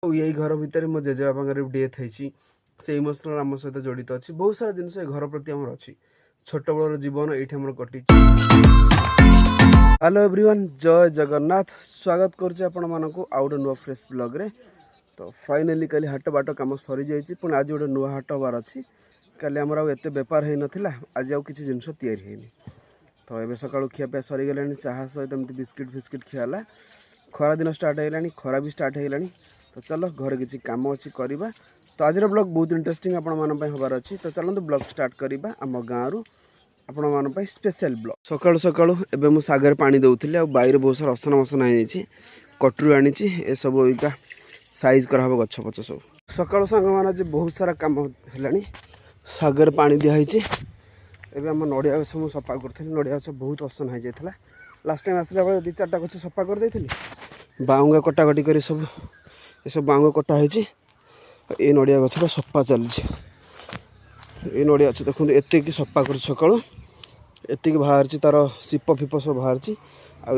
यही घर भितर मो जेजेबापार डेथ होती से इमोशनल आम सहित जड़ित अच्छी बहुत सारा जिन घर प्रति आम अच्छी छोट बड़ जीवन ये आम कटी। हेलो एवरीवन, जय जगन्नाथ। स्वागत करुच्चे आपण मानक आउ गोटे नुआ फ्रेश ब्लॉग रे। तो फाइनाली कल हाट बाट कम सरी जाइए पुणी आज गोटे नुआ हाट हबार अच्छी। काली आमर आते बेपार हो नाला आज आउ किसी जिनस तैयारी होनी। तो ये सका खियापिया सरीगला चाह सहित एमती बिस्किट फिस्किट खियाला। खरा दिन स्टार्ट होगा, खरा भी स्टार्ट होगा। तो चलो घर किसी कम अच्छी करवा। तो आज ब्लॉग बहुत इंटरेस्टिंग आपण हबार अच्छी। तो चलते ब्लॉग स्टार्ट करवा आम गाँव आपण मान स्पेशल ब्लॉग। सकाळु सकाळु एबे मु सागर पानी दउथिले आ बाहर बहुत सारा असना मसना हो जाइए। कटरू आनी ए सब इटा साइज कराब गछ पछ सब। सकाळु सांग मान आज बहुत सारा काम है। सागर पानी दिखाई एबे आम नड़िया गछ मुझे सफा करी। नड़िया गछ बहुत असना हो जाता। लास्ट टाइम आसला बेले 2-4टा गछ सफा कर देथिली। बाउंगा कटाकटी कर सब ये सब बाउंगा कटा होती। ये नड़िया गछ सफा चलती। ये नड़िया गछ देखो एत सफा कर सकाळु एतिक बाहर तार सीप फिप सब बाहर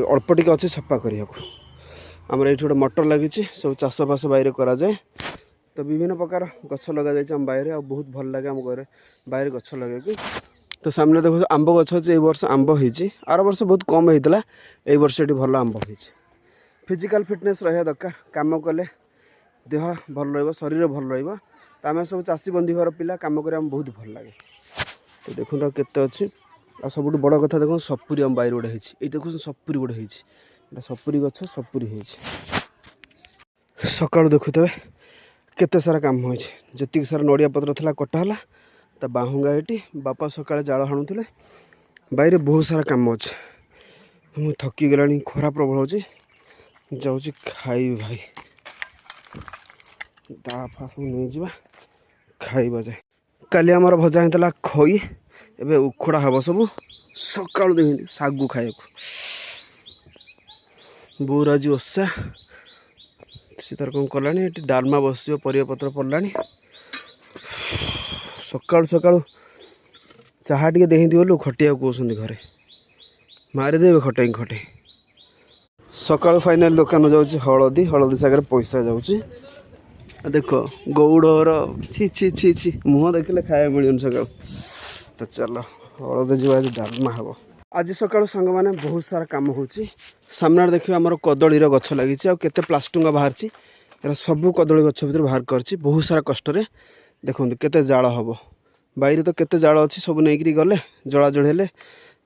अल्प टिके अच्छे सफा करने आमर ये गोटे मटर लगी सब चाषबास बाहर कराए। तो विभिन्न प्रकार गछ लगा जाए आम बाहर आ बहुत भल लगे आम घर बाहर गछ लगे। तो सामने देखो आंब गछ अच्छे। वर्ष आंब होती आर वर्ष बहुत कम होता है। वर्ष ये भल आंब होती। फिजिकल फिटनेस रहा दरकार। काम कले देह भल रहा, शरीर भल रहा। तो आम सब चाषी बंधी घर पिला काम कर बहुत भल लगे। तो देखो तो केते अच्छी आ सब बड़ कथा देखो सपुरी आम बाहर गोटे होती। ये देखो सपुरी गोटे होती सपुरी गछ सपुरी होती। सकाळु देखुवे केते सारा काम हो जी सारा नड़िया पत्र था कटाला। तो बाहुंगा ये बापा सकाଳେ जाल हाणुले बाहर बहुत सारा काम अच्छे। मुझे थकी गला खरा प्रबल हो जाऊँगी खाई भाई दाफा सब नहीं जा खाइबा जाए। काली आमर भजा होता खई एबे उखड़ा हम सब सकाळु देखते सागु खाए बोर आज ओषा सी तार कौन कला डालमा बस परियापत्र पड़ा। सकाळु सकाळु चाहा टे देखती बोलू खटिया कहते घरे मारिदेवे खटे खटे। सकाळु फाइनाल दुकान जाऊँगी हलदी हलदी सागर पैसा जाऊँगी। देख गौड़र छी छी छी छी मुह देखले खाया मिलन सका। तो चलो हलदी जो आज डालमा हम। आज सकाळु सांग मैंने बहुत सारा कम हो सामने देखिए आमर कदलीर गछ लगी आते प्लास्टुंगा बाहर सब कदली गछ भर बाहर कर बहुत सारा कष्ट देखो केते जाल हम बाहर। तो केते जाल अच्छी सब नहीं गले जला जल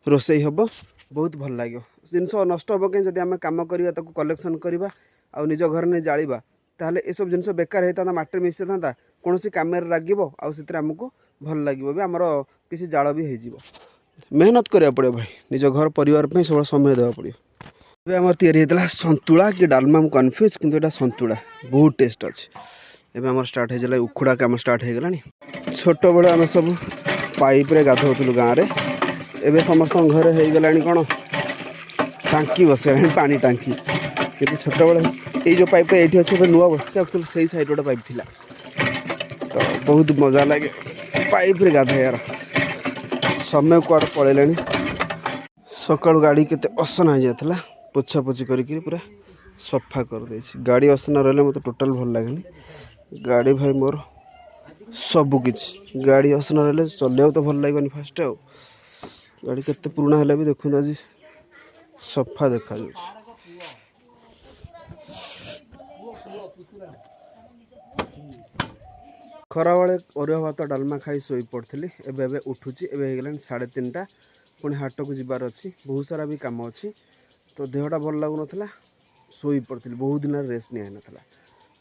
रोसई हम बहुत भल लगे। जिनस नष्ट हम कहीं जब आम कम करवा कलेक्शन करवा आ निज घर नहीं जावा ताहले ये सब जिनस बेकार होता माटी मिसी था कौन कम लगे आमको भल लगे भी आमर किसी जाल भी हो। मेहनत करा पड़े भाई निज घर परिवार सब समय देवा पड़ो। ये आम या सतुला कि डालमा कन्फ्यूज किंतु एटा सतुला बहुत टेस्ट अच्छे। एवं आम स्टार्ट हो उखुड़ा काम स्टार्ट हो गला। छोट बड़े आम सब पाइप रे गाधोलु गाँव में। एवं समस्त घर हो गला कौन टांकी बस पानी टांकी कि छोट बड़े ये जो पाइप ये अच्छे नुआ बस एक्चुअली से सैड गोटे पाइप थी। तो बहुत मजा लगे पाइप रे गाधोयार। समय कुआड़ पड़े सकाळु गाड़ी केते असना हो जाता पोछा पोछी करी पूरा सफा कर दे। गाड़ी असना रहा मतलब टोटाल भल लगे गाड़ी भाई मोर सबकि गाड़ी असना रहा चलिया तो भल लगे फास्ट आ गाड़ी केते पुराना है भी देखो आज सफा देखा खरा बेले अरुआ भात डालमा खाई शोई पड़ी। एवं उठुची एवं 3:30 पुणी हाट को जबार अच्छी बहुत सारा भी कम अच्छी। तो देहटा भल लगुन शोई पड़ी बहुत दिन रेस्ट नहीं नाला।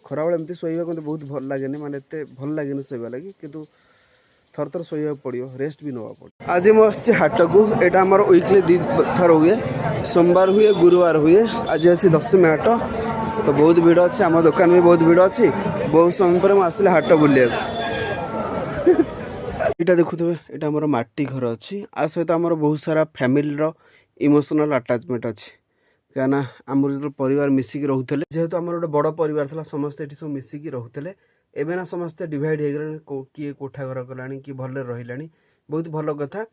खरा बेले एमती शोवा को बहुत भल लगे माने एत भल लगे शोवा लगी कितु थर थर शोवा पड़ो रेस्ट भी नवा पड़ो। आज मुझे हाट को यहाँ आम वीकली 2 थर हुए सोमवार हुए गुरुवार हुए। आज अच्छी 10वीं हाट तो बहुत भीड़ अच्छी आम दुकान भी बहुत भीड़ अच्छी। बहुत समय पर मुझे हाट बुलिया यहाँ देखुए यहाँ आम माटी घर अच्छी आ सहित आम बहुत सारा फैमिली इमोशनल अटैचमेंट अच्छी क्या आम जो परिवार मिसिकी रोते जेहेतु आम गोटे बड़ परिवार था समस्ते ये सब मिसिकी रोते एवं ना समस्ते डिवाइड हो गले किए कोठा घर कला कि भल रहा बहुत भल कथा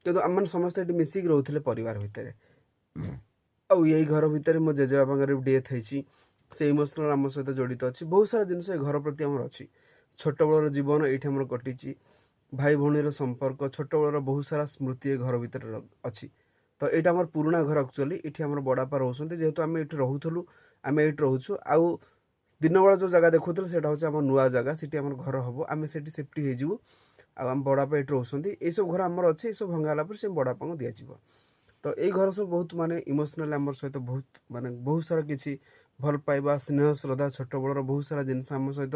कि आम समस्ते ये मिसिकी रोते परिवार भितर। यही घर भितर मो जेजेबापार डेथ होती से इमोशनल आम सहित जड़ित अच्छी बहुत सारा जिन घर प्रति आमर अच्छी छोट बड़र जीवन ये आम कटी भाई भौणीर संपर्क छोट बड़र बहुत सारा स्मृति घर भितर अच्छी तो यहाँ आम पुराणा घर एक्चुअली ये आम बड़ापा रोचे जेहेतु आम ये रोलु आम ये रोचु आउ दिन बेला जो जगह देखुले से हूँ नुआ जगह से घर हम आम से सेफ्टी हो आम बड़ापा ये रोचे ये सब घर आमर अच्छे ये सब भंगाला से बड़ापा को दिज्व तो ये घर सब बहुत माने इमोशनल आम सहित बहुत माने बहुत सारा किसी भल पाइबा स्नेह श्रद्धा छोट बड़र बहुत सारा जिनस आम सहित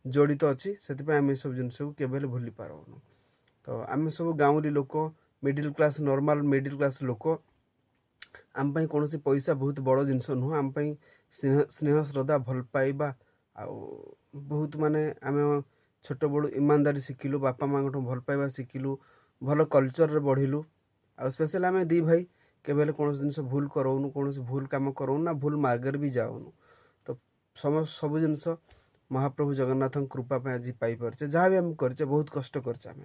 जड़ित अच्छी से आम सब जिन को केवल भूली पारूँ तो आम सब गाँवली लोक middle class normal middle class लोक आम कौन पैसा बहुत बड़ जिनस नुह आम स्नेह श्रद्धा भल पाइबा बहुत माने आम छोट बड़ ईमानदारी शिखिलु बापा माँ भल पाइबा शिखिलु भल कल्चर बढ़िलु आ स्पेशल आम दी भाई केवल कौन जिन भूल करोनु कौन भूल कम करोनु ना भूल मार्ग भी जाऊनु तो सब जिनस महाप्रभु जगन्नाथ कृपा आज पाइपे जहाँ भी आम करे बहुत कष्ट करें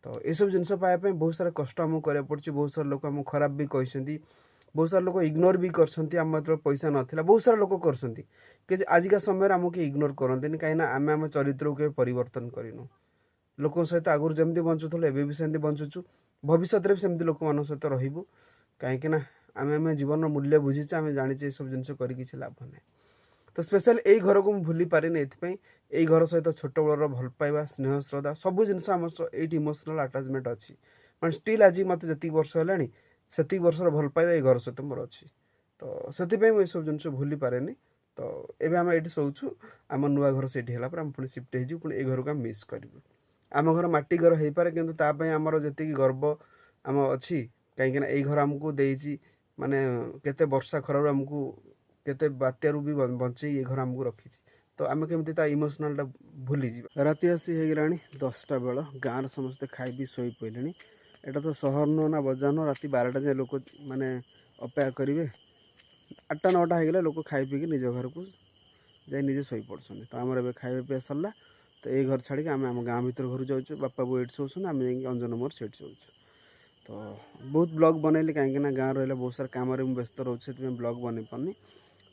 तो ये सब जिनस पाइबा बहुत सारा कष्ट आमको करा पड़ी बहुत सारा लोग आम खराब भी कहते बहुत सारा लोग इग्नोर भी करते आम मतलब पैसा नाला बहुत सारा लोग कर आजिका समय आमको किए इग्नोर करते कहीं आम आम चरित्र को परिवर्तन करूँ लोक सहित आगुरी जमी बंचुल एवं भी सेमती बंचुचु भविष्य में सेमती लोक मान सहित रही कहीं आम आम जीवन मूल्य बुझीचे आम जाचे सब जिन कर लाभ ना तो स्पेशल यही घर को भूली पारे यही घर सहित छोट बड़र भल पाइबा स्नेह श्रद्धा सब जिन आम ये इमोशनल आटाचमेंट अच्छी मैं स्टिल आज मत जी वर्ष है से वर्षर भल पाइबा ये घर सहित मोर अच्छी तो से मुझे सब जिन भूली पारे तो ये आम ये शोचु आम नुआ घर से आम पुणी सिफ्ट हो पुणी ये घर को आम मिस करूँ आम घर मट्टी घर हो पारे कि आमर जी गर्व आम अच्छी कहीं यही घर आमको देती माने केते वर्षा खरार आमको केते बात्यारू भी बचे ये घर आमको रखी तो आम केमती इमोशनल भूली जा राति आसी होगा 10टा बेल गाँव समस्ते खाई भी शोई पड़े एटा तो सहर नुह ना बजार नुह राति 12टा जाए लोक माने अपेक्षा करेंगे 8टा 9टा होगा लोक खाई पी निज घर को जाए निजे शोई पड़े तो आमर ए खाଇବା पिया सरला तो ये घर छाड़ी आम आम गाँव भर घर जाऊँ बापा बो ये शोचुन आम जा अंजन मोर से शोचु तो बहुत ब्लॉग बनैली कहीं गाँव रहा बहुत सारा कम व्यस्त रोचे ब्लॉग बन पानी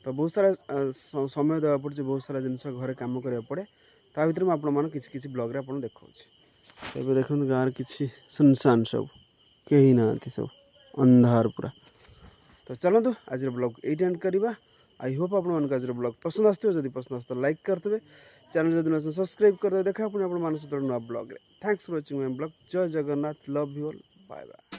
तो बहुत सारा समय देवा पड़े बहुत सारा जिन घर कम करा पड़े ता भर मुझे किसी ब्लॉग आप देखा तो देखो गाँव किसी सुनसान सब कहीं ना सब अंधार पूरा तो चलतु आज ब्लॉग ये एंड करवा आई होप आप आज ब्लॉग पसंद आसो जब पसंद आस लाइक करते चैनल जब सब्सक्राइब करते देखा पुणी आप नुआ blog thanks for watching my blog Jai Jagannath love you all bye bye.